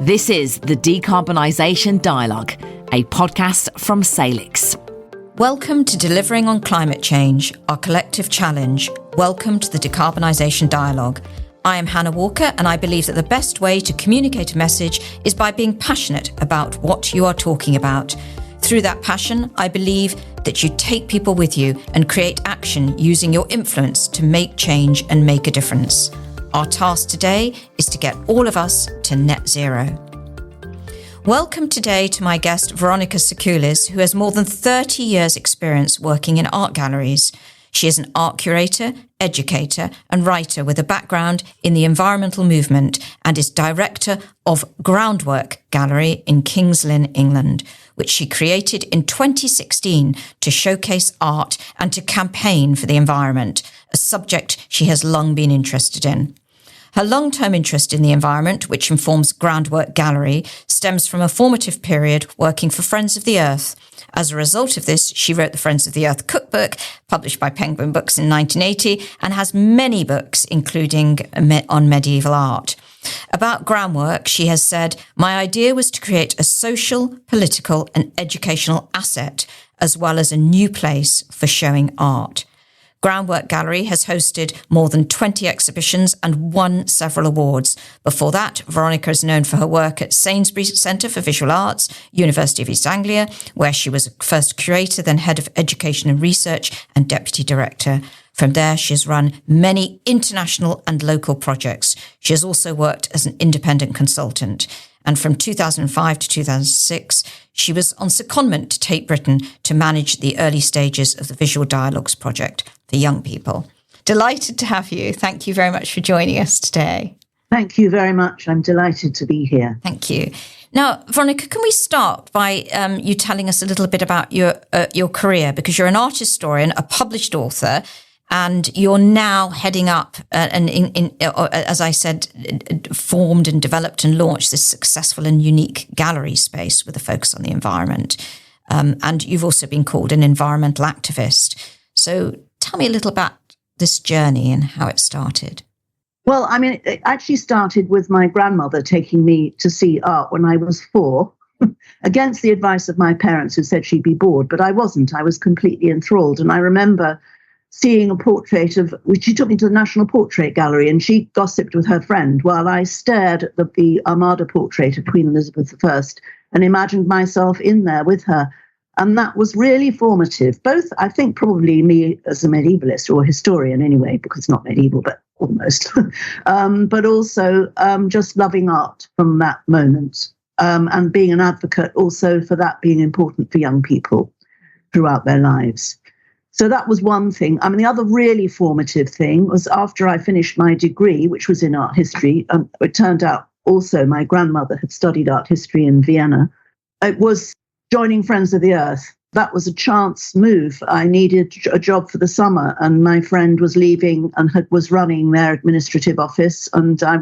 This is the Decarbonisation Dialogue, a podcast from Salix. Welcome to Delivering on Climate Change, our collective challenge. Welcome to the Decarbonisation Dialogue. I am Hannah Walker, and I believe that the best way to communicate a message is by being passionate about what you are talking about. Through that passion, I believe that you take people with you and create action using your influence to make change and make a difference. Our task today is to get all of us to net zero. Welcome today to my guest, Veronica Sekules, who has more than 30 years' experience working in art galleries. She is an art curator, educator, and writer with a background in the environmental movement and is director of GroundWork Gallery in King's Lynn, England, which she created in 2016 to showcase art and to campaign for the environment, a subject she has long been interested in. Her long-term interest in the environment, which informs GroundWork Gallery, stems from a formative period working for Friends of the Earth. As a result of this, she wrote the Friends of the Earth cookbook, published by Penguin Books in 1980, and has many books, including on medieval art. About GroundWork, she has said, "My idea was to create a social, political, and educational asset, as well as a new place for showing art." GroundWork Gallery has hosted more than 20 exhibitions and won several awards. Before that, Veronica is known for her work at Sainsbury Centre for Visual Arts, University of East Anglia, where she was first curator, then head of education and research and deputy director. From there, she has run many international and local projects. She has also worked as an independent consultant. And from 2005 to 2006, she was on secondment to Tate Britain to manage the early stages of the Visual Dialogues project for young people. Delighted to have you. Thank you very much for joining us today. Thank you very much. I'm delighted to be here. Thank you. Now, Veronica, can we start by you telling us a little bit about your career? Because you're an art historian, a published author, and you're now heading up as I said, formed and developed and launched this successful and unique gallery space with a focus on the environment. And you've also been called an environmental activist. So tell me a little about this journey and how it started. Well, I mean, it actually started with my grandmother taking me to see art when I was 4, against the advice of my parents who said she'd be bored, but I wasn't. I was completely enthralled. And I remember seeing a portrait she took me to the National Portrait Gallery, and she gossiped with her friend while I stared at the Armada portrait of Queen Elizabeth I and imagined myself in there with her. And that was really formative, both, I think, probably me as a medievalist or a historian anyway, because not medieval, but almost, but also just loving art from that moment and being an advocate also for that being important for young people throughout their lives. So that was one thing. I mean, the other really formative thing was after I finished my degree, which was in art history. It turned out also my grandmother had studied art history in Vienna. It was joining Friends of the Earth. That was a chance move. I needed a job for the summer, and my friend was leaving and was running their administrative office. And I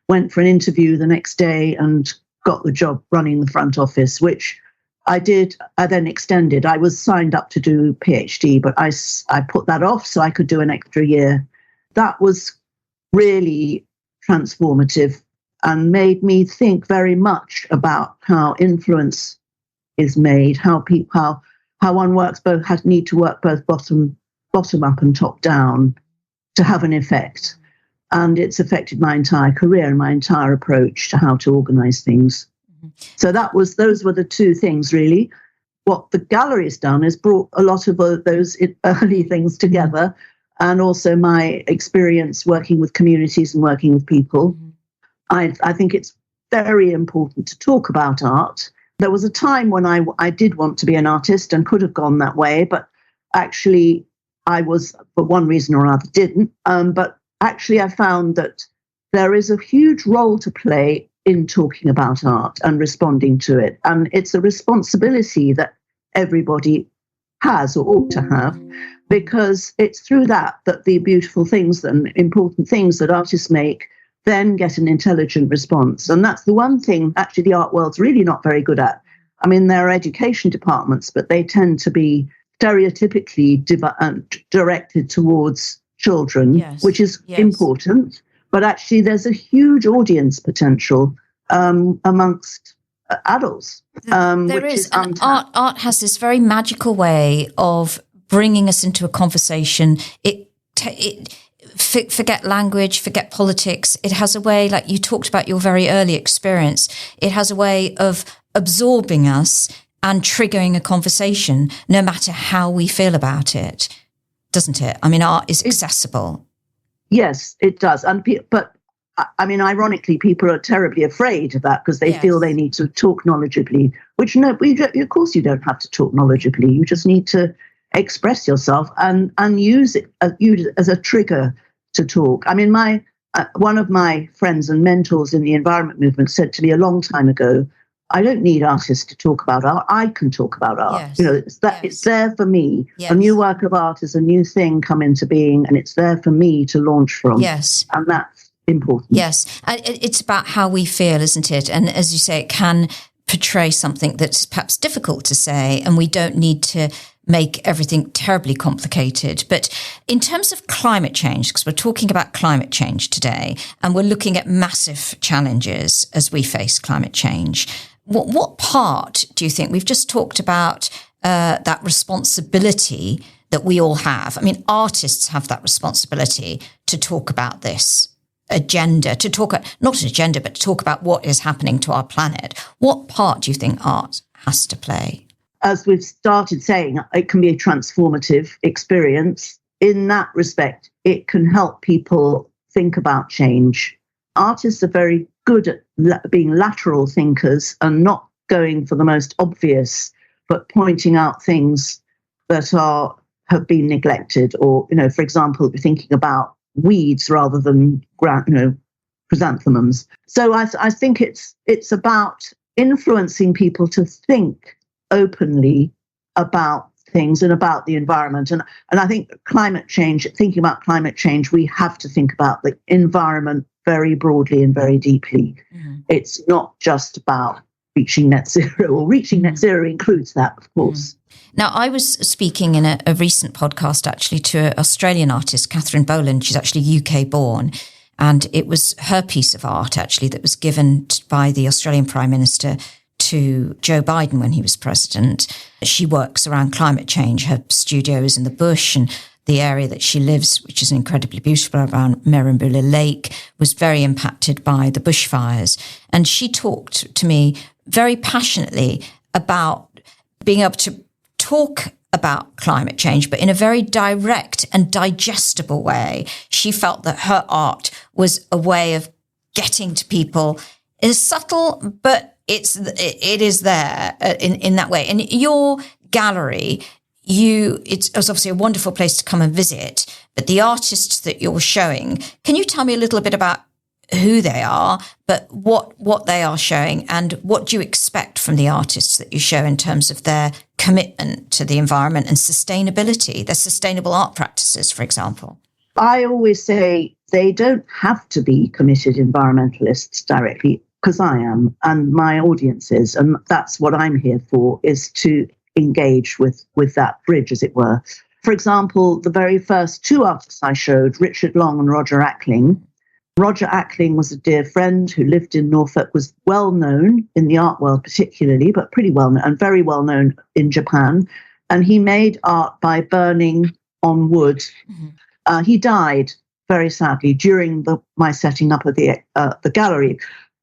went for an interview the next day and got the job running the front office, which I did. I then extended. I was signed up to do a PhD, but I put that off so I could do an extra year. That was really transformative and made me think very much about how influence is made, how one works need to work both bottom up and top down to have an effect. And it's affected my entire career and my entire approach to how to organize things. So those were the two things, really. What the gallery has done is brought a lot of those early things together, and also my experience working with communities and working with people. I think it's very important to talk about art. There was a time when I did want to be an artist and could have gone that way, but actually I was, for one reason or other, didn't. But actually I found that there is a huge role to play in talking about art and responding to it. And it's a responsibility that everybody has or ought to have, because it's through that the beautiful things and important things that artists make then get an intelligent response. And that's the one thing actually the art world's really not very good at. I mean, there are education departments, but they tend to be stereotypically directed towards children, which is important. But actually, there's a huge audience potential amongst adults. There is. And art has this very magical way of bringing us into a conversation. Forget language, forget politics. It has a way, like you talked about your very early experience, it has a way of absorbing us and triggering a conversation, no matter how we feel about it, doesn't it? I mean, art is accessible. Yes, it does. But I mean, ironically, people are terribly afraid of that because they feel they need to talk knowledgeably, which of course you don't have to talk knowledgeably. You just need to express yourself and use it as a trigger to talk. I mean, one of my friends and mentors in the environment movement said to me a long time ago, I don't need artists to talk about art. I can talk about art. Yes. It's there for me. Yes. A new work of art is a new thing come into being, and it's there for me to launch from. Yes. And that's important. Yes. It's about how we feel, isn't it? And as you say, it can portray something that's perhaps difficult to say, and we don't need to make everything terribly complicated. But in terms of climate change, because we're talking about climate change today, and we're looking at massive challenges as we face climate change, what part do you think, we've just talked about that responsibility that we all have. I mean, artists have that responsibility to talk about this agenda, to talk, not an agenda, but to talk about what is happening to our planet. What part do you think art has to play? As we've started saying, it can be a transformative experience. In that respect, it can help people think about change. Artists are very good at being lateral thinkers and not going for the most obvious, but pointing out things that have been neglected. Or, for example, thinking about weeds rather than chrysanthemums. So I think it's about influencing people to think openly about things and about the environment. And I think thinking about climate change, we have to think about the environment very broadly and very deeply. Mm-hmm. It's not just about reaching net zero, or reaching net zero includes that, of course. Mm-hmm. Now, I was speaking in a recent podcast actually to an Australian artist, Catherine Boland. She's actually UK born. And it was her piece of art actually that was given by the Australian Prime Minister to Joe Biden when he was president. She works around climate change. Her studio is in the bush, and the area that she lives, which is incredibly beautiful around Merimbula Lake, was very impacted by the bushfires. And she talked to me very passionately about being able to talk about climate change, but in a very direct and digestible way. She felt that her art was a way of getting to people. It's subtle, but it is there in that way. And your gallery, it's obviously a wonderful place to come and visit, but the artists that you're showing, can you tell me a little bit about who they are, but what they are showing, and what do you expect from the artists that you show in terms of their commitment to the environment and sustainability, their sustainable art practices, for example? I always say they don't have to be committed environmentalists directly, because I am, and my audience is, and that's what I'm here for, is to engage with that bridge, as it were. For example, the very first two artists I showed, Richard Long and Roger Ackling. Roger Ackling was a dear friend who lived in Norfolk, was well known in the art world particularly, but pretty well known, and very well known in Japan. And he made art by burning on wood. Mm-hmm. He died very sadly during my setting up of the gallery.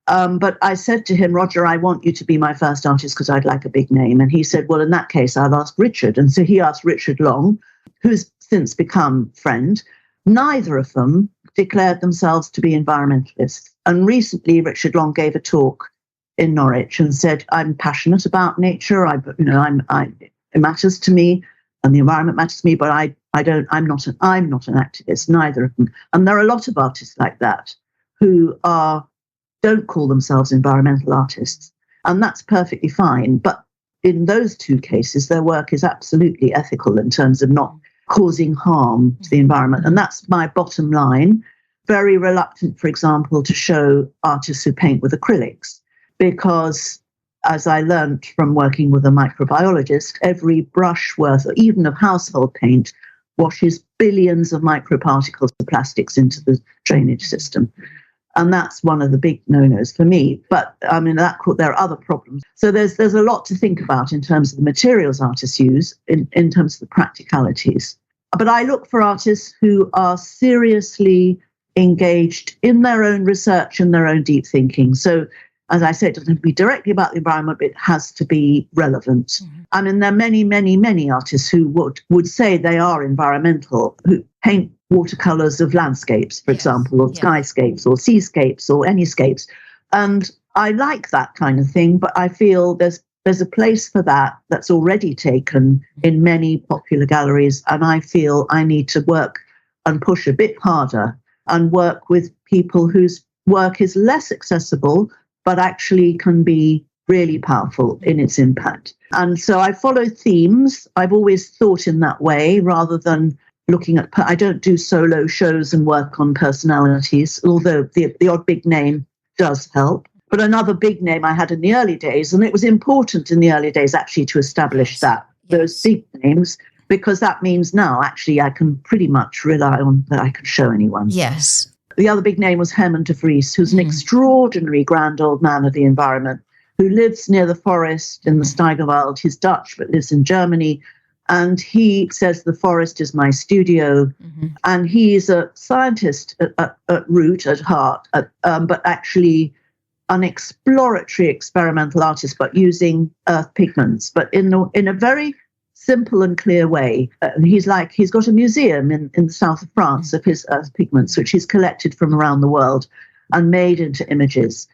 But I said to him, Roger, I want you to be my first artist because I'd like a big name. And he said, well, in that case, I'll ask Richard. And so he asked Richard Long, who's since become friend. Neither of them declared themselves to be environmentalists. And recently, Richard Long gave a talk in Norwich and said, I'm passionate about nature. It matters to me, and the environment matters to me, but I'm not an activist, neither of them. And there are a lot of artists like that who don't call themselves environmental artists. And that's perfectly fine. But in those two cases, their work is absolutely ethical in terms of not causing harm to the environment. And that's my bottom line. Very reluctant, for example, to show artists who paint with acrylics, because as I learned from working with a microbiologist, every brush worth, or even of household paint, washes billions of microparticles of plastics into the drainage system. And that's one of the big no-nos for me. But I mean, there are other problems. So there's a lot to think about in terms of the materials artists use, in terms of the practicalities. But I look for artists who are seriously engaged in their own research and their own deep thinking. So, as I said, it doesn't have to be directly about the environment, but it has to be relevant. Mm-hmm. I mean, there are many, many, many artists who would say they are environmental, who paint watercolors of landscapes, for example, or skyscapes or seascapes or anyscapes. And I like that kind of thing, but I feel there's a place for that that's already taken in many popular galleries. And I feel I need to work and push a bit harder and work with people whose work is less accessible, but actually can be really powerful in its impact. And so I follow themes. I've always thought in that way rather than looking at, I don't do solo shows and work on personalities, although the odd big name does help. But another big name I had in the early days, and it was important in the early days actually to establish those big names, because that means now actually I can pretty much rely on that I can show anyone. Yes. The other big name was Herman de Vries, who's an extraordinary grand old man of the environment, who lives near the forest in the Steigerwald. He's Dutch, but lives in Germany. And he says the forest is my studio. Mm-hmm. And he is a scientist at root, at heart, but actually an exploratory experimental artist, but using earth pigments, but in a very simple and clear way. He's got a museum in the south of France of his earth pigments, which he's collected from around the world and made into images.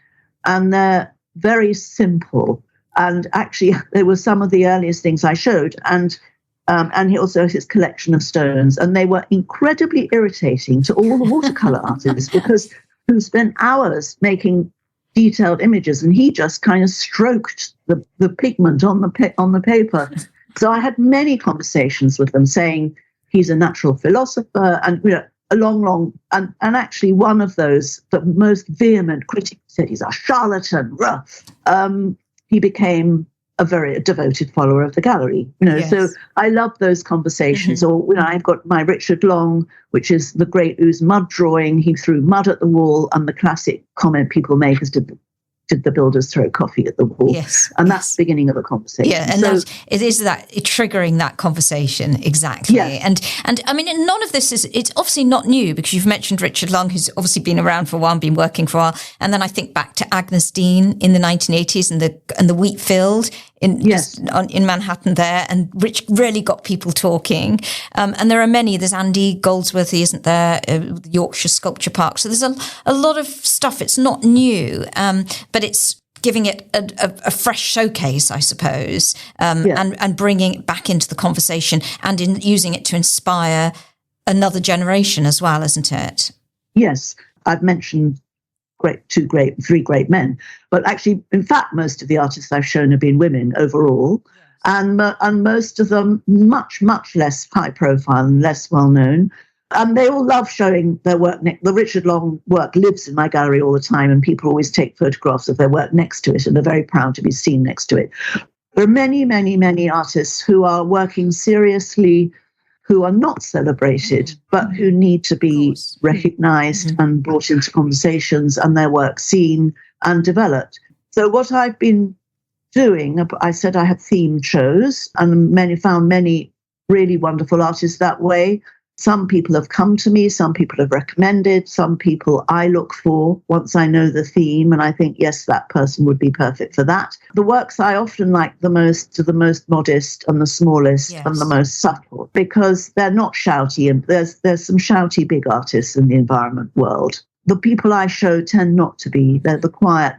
And they're very simple. And actually, they were some of the earliest things I showed. And he also has his collection of stones. And they were incredibly irritating to all the watercolor artists who spent hours making detailed images. And he just kind of stroked the pigment on the paper. So I had many conversations with them saying he's a natural philosopher, and and actually one of those, the most vehement critic, said he's a charlatan. He became a very devoted follower of the gallery. Yes. So I love those conversations. Mm-hmm. Or I've got my Richard Long, which is the great Ooze mud drawing. He threw mud at the wall, and the classic comment people make is, did the builders throw coffee at the wall? Yes. And that's the beginning of a conversation. Yeah, and so, it is that triggering that conversation, exactly. Yes. And I mean, none of this it's obviously not new, because you've mentioned Richard Long, who's obviously been around for a while and been working for a while. And then I think back to Agnes Dean in the 1980s and the wheat field in Manhattan there, and Rich really got people talking. And there are many. There's Andy Goldsworthy, isn't there? Yorkshire Sculpture Park. So there's a lot of stuff. It's not new, but it's giving it a fresh showcase, I suppose, and bringing it back into the conversation and in using it to inspire another generation as well, isn't it? Yes, I've mentioned three great men, but actually, in fact, most of the artists I've shown have been women overall, and most of them much, much less high profile and less well known. And they all love showing their work. The Richard Long work lives in my gallery all the time, and people always take photographs of their work next to it and are very proud to be seen next to it. There are many, many, many artists who are working seriously, who are not celebrated, but who need to be recognized and brought into conversations, and their work seen and developed. So what I've been doing, I said I had themed shows, and found many really wonderful artists that way. Some people have come to me, some people have recommended, some people I look for once I know the theme, and I think, yes, that person would be perfect for that. The works I often like the most are the most modest and the smallest and the most subtle, because they're not shouty, and there's some shouty big artists in the environment world. The people I show tend not to be, they're the quiet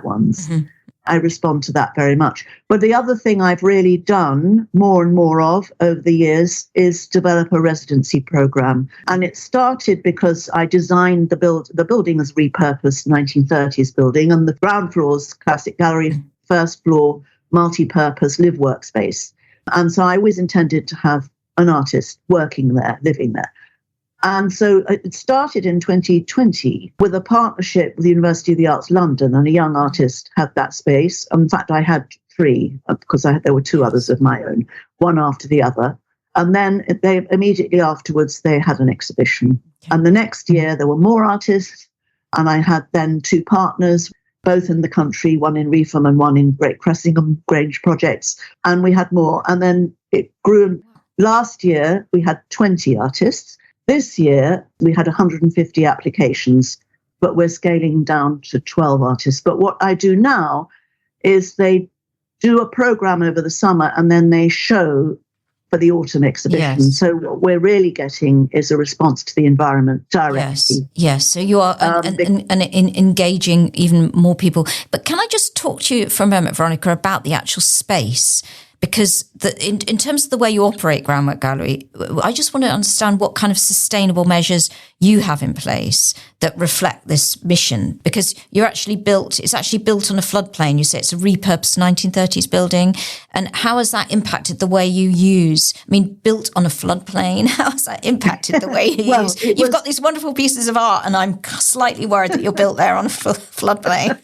ones. Mm-hmm. I respond to that very much. But the other thing I've really done more and more of over the years is develop a residency program. And it started because I designed the building as repurposed 1930s building, and the ground floor's classic gallery, first floor, multi-purpose live workspace. And so I always intended to have an artist working there, living there. And so it started in 2020 with a partnership with the University of the Arts London, and a young artist had that space. In fact, I had three, because there were two others of my own, one after the other. And then immediately afterwards, they had an exhibition. And the next year, there were more artists. And I had then 2 partners, both in the country, one in Reefham and one in Great Cressingham Grange projects. And we had more. And then it grew. Last year, we had 20 artists. This year, we had 150 applications, but we're scaling down to 12 artists. But what I do now is they do a program over the summer and then they show for the autumn exhibition. Yes. So what we're really getting is a response to the environment directly. Yes. So you are engaging even more people. But can I just talk to you for a moment, Veronica, about the actual space? Because in terms of the way you operate GroundWork Gallery, I just want to understand what kind of sustainable measures you have in place that reflect this mission. Because it's actually built on a floodplain. You say it's a repurposed 1930s building. And how has that impacted the way you use? I mean, built on a floodplain, how has that impacted the way you use? You've got these wonderful pieces of art, and I'm slightly worried that you're built there on a floodplain.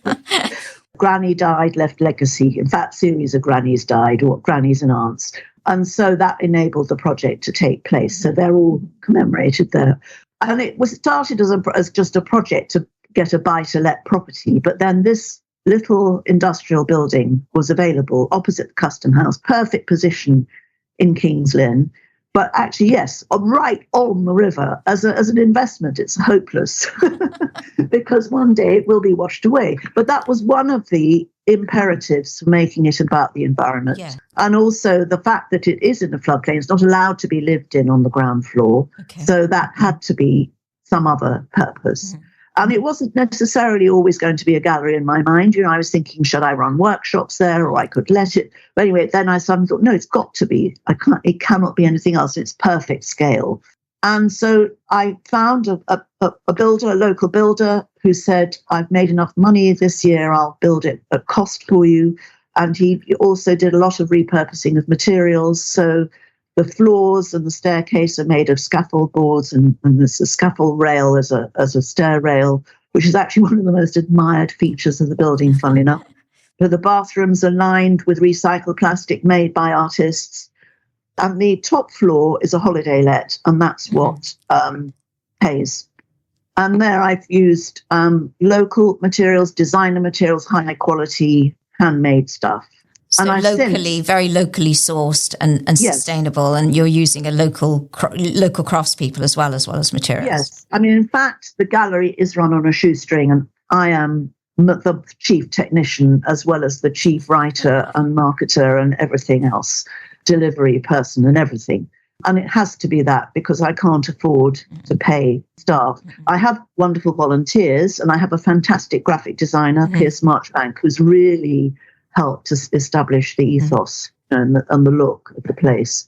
Granny died, left legacy. In fact, series of grannies died, or grannies and aunts. And so that enabled the project to take place. So they're all commemorated there. And it was started as just a project to get a buy-to-let property. But then this little industrial building was available opposite the Custom House, perfect position in King's Lynn. But actually, yes, right on the river. As an investment, it's hopeless because one day it will be washed away. But that was one of the imperatives for making it about the environment. Yeah. And also the fact that it is in a floodplain, it's not allowed to be lived in on the ground floor. Okay. So that had to be some other purpose. Mm-hmm. And it wasn't necessarily always going to be a gallery in my mind. I was thinking, should I run workshops there, or I could let it? But anyway, then I suddenly thought, no, it's got to be. It cannot be anything else. It's perfect scale. And so I found a builder, a local builder, who said, I've made enough money this year, I'll build it at cost for you. And he also did a lot of repurposing of materials. So the floors and the staircase are made of scaffold boards, and there's a scaffold rail as a stair rail, which is actually one of the most admired features of the building, funnily enough. But the bathrooms are lined with recycled plastic made by artists. And the top floor is a holiday let, and that's what pays. And there I've used local materials, designer materials, high quality, handmade stuff. So very locally sourced and yes. Sustainable, and you're using a local craftspeople as well as materials. Yes, I mean, in fact, the gallery is run on a shoestring, and I am the chief technician as well as the chief writer and marketer and everything else, delivery person and everything. And it has to be that because I can't afford to pay staff. I have wonderful volunteers, and I have a fantastic graphic designer, Piers Marchbank, who's really helped to establish the ethos and the look of the place.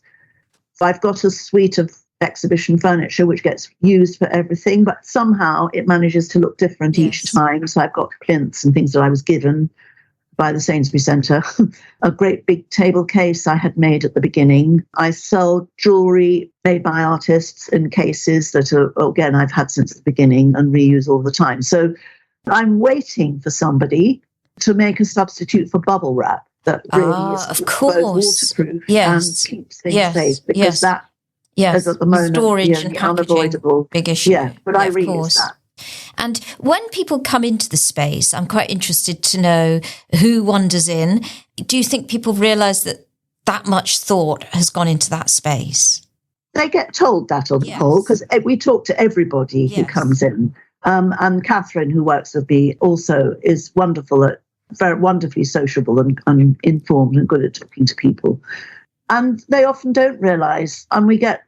So I've got a suite of exhibition furniture which gets used for everything, but somehow it manages to look different each time. So I've got plinths and things that I was given by the Sainsbury Centre. A great big table case I had made at the beginning. I sell jewellery made by artists in cases that are, again, I've had since the beginning and reuse all the time. So I'm waiting for somebody to make a substitute for bubble wrap that really is of course waterproof and keeps things safe, because that is at the moment storage and unavoidable big issue. Yeah, but I reuse that. And when people come into the space, I'm quite interested to know who wanders in. Do you think people realise that much thought has gone into that space? They get told that on the whole, because we talk to everybody who comes in. And Catherine, who works with me, also is wonderful very wonderfully sociable and informed and good at talking to people. And they often don't realise, and we get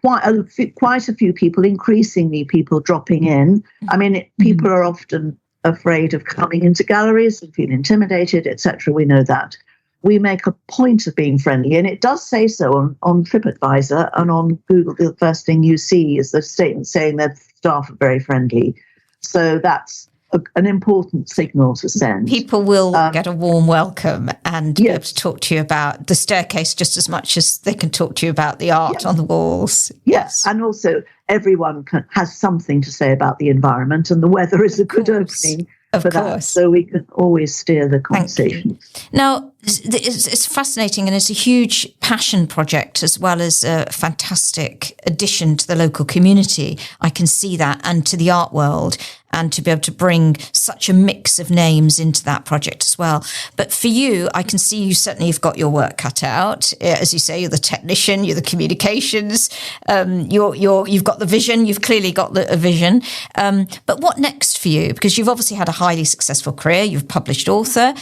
quite a few people, increasingly people dropping in. I mean, people are often afraid of coming into galleries and feel intimidated, etc. We know that. We make a point of being friendly, and it does say so on TripAdvisor and on Google. The first thing you see is the statement saying their staff are very friendly. So that's an important signal to send. People will get a warm welcome and be able to talk to you about the staircase just as much as they can talk to you about the art on the walls. Yes, and also everyone has something to say about the environment, and the weather is a good opening for that. So we can always steer the conversation. Now, It's fascinating, and it's a huge passion project as well as a fantastic addition to the local community. I can see that, and to the art world, and to be able to bring such a mix of names into that project as well. But for you, I can see you certainly have got your work cut out. As you say, you're the technician, you're the communications, you've got the vision, you've clearly got a vision. But what next for you? Because you've obviously had a highly successful career, you've published author,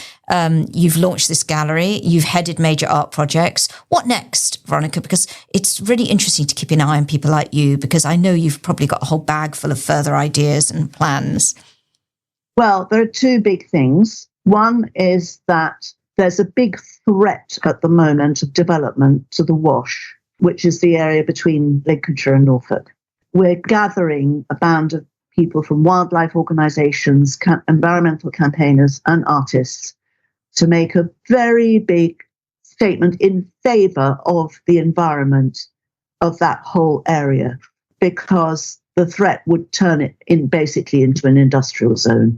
you've launched this gallery, you've headed major art projects. What next, Veronica? Because it's really interesting to keep an eye on people like you, because I know you've probably got a whole bag full of further ideas and plans. Well, there are two big things. One is that there's a big threat at the moment of development to the Wash, which is the area between Lincolnshire and Norfolk. We're gathering a band of people from wildlife organisations, environmental campaigners and artists to make a very big statement in favour of the environment of that whole area, because the threat would turn it basically into an industrial zone.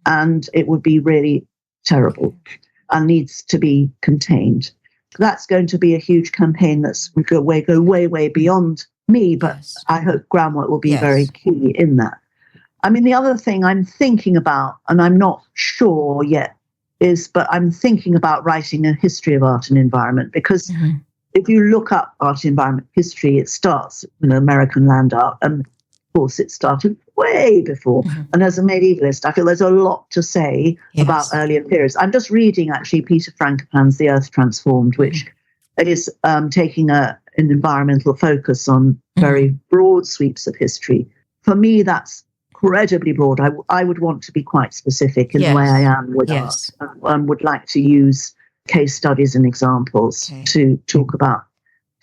And it would be really terrible and needs to be contained. That's going to be a huge campaign we go way beyond me, but yes. I hope GroundWork will be very key in that. I mean, the other thing I'm thinking about, and I'm not sure yet, but I'm thinking about writing a history of art and environment, because if you look up art and environment history, it starts in American land art, and of course it started way before. And as a medievalist, I feel there's a lot to say about earlier periods. I'm just reading actually Peter Frankopan's The Earth Transformed, which is taking an environmental focus on very broad sweeps of history. For me, that's incredibly broad. I would want to be quite specific in the way I am with art, and would like to use case studies and examples to talk about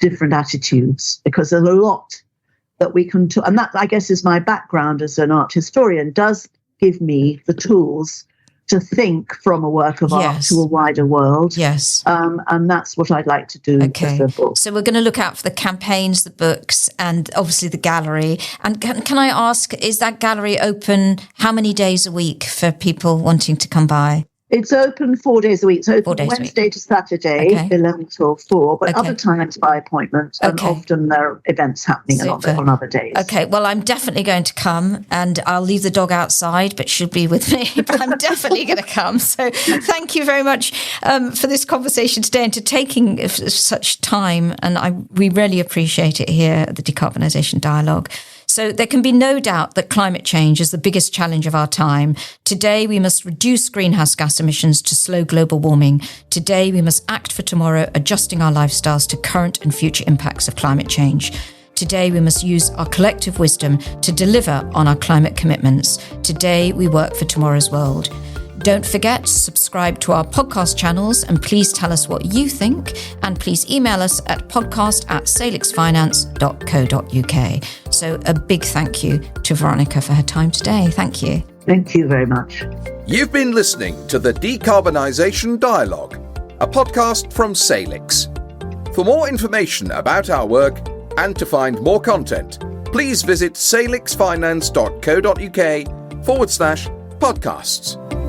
different attitudes, because there's a lot that we can and that, I guess, is my background as an art historian, does give me the tools to think from a work of art to a wider world. And that's what I'd like to do with the book. So we're going to look out for the campaigns, the books, and obviously the gallery. And can I ask, is that gallery open how many days a week for people wanting to come by? It's open 4 days a week. It's open Wednesday to Saturday, 11 till 4, but other times by appointment. And often there are events happening on other days. Okay, well, I'm definitely going to come, and I'll leave the dog outside, but she'll be with me. But I'm definitely going to come. So thank you very much for this conversation today, and to taking such time. And we really appreciate it here at the Decarbonisation Dialogue. So there can be no doubt that climate change is the biggest challenge of our time. Today, we must reduce greenhouse gas emissions to slow global warming. Today, we must act for tomorrow, adjusting our lifestyles to current and future impacts of climate change. Today, we must use our collective wisdom to deliver on our climate commitments. Today, we work for tomorrow's world. Don't forget to subscribe to our podcast channels, and please tell us what you think, and please email us at podcast@salixfinance.co.uk. So a big thank you to Veronica for her time today. Thank you. Thank you very much. You've been listening to the Decarbonisation Dialogue, a podcast from Salix. For more information about our work and to find more content, please visit salixfinance.co.uk/podcasts.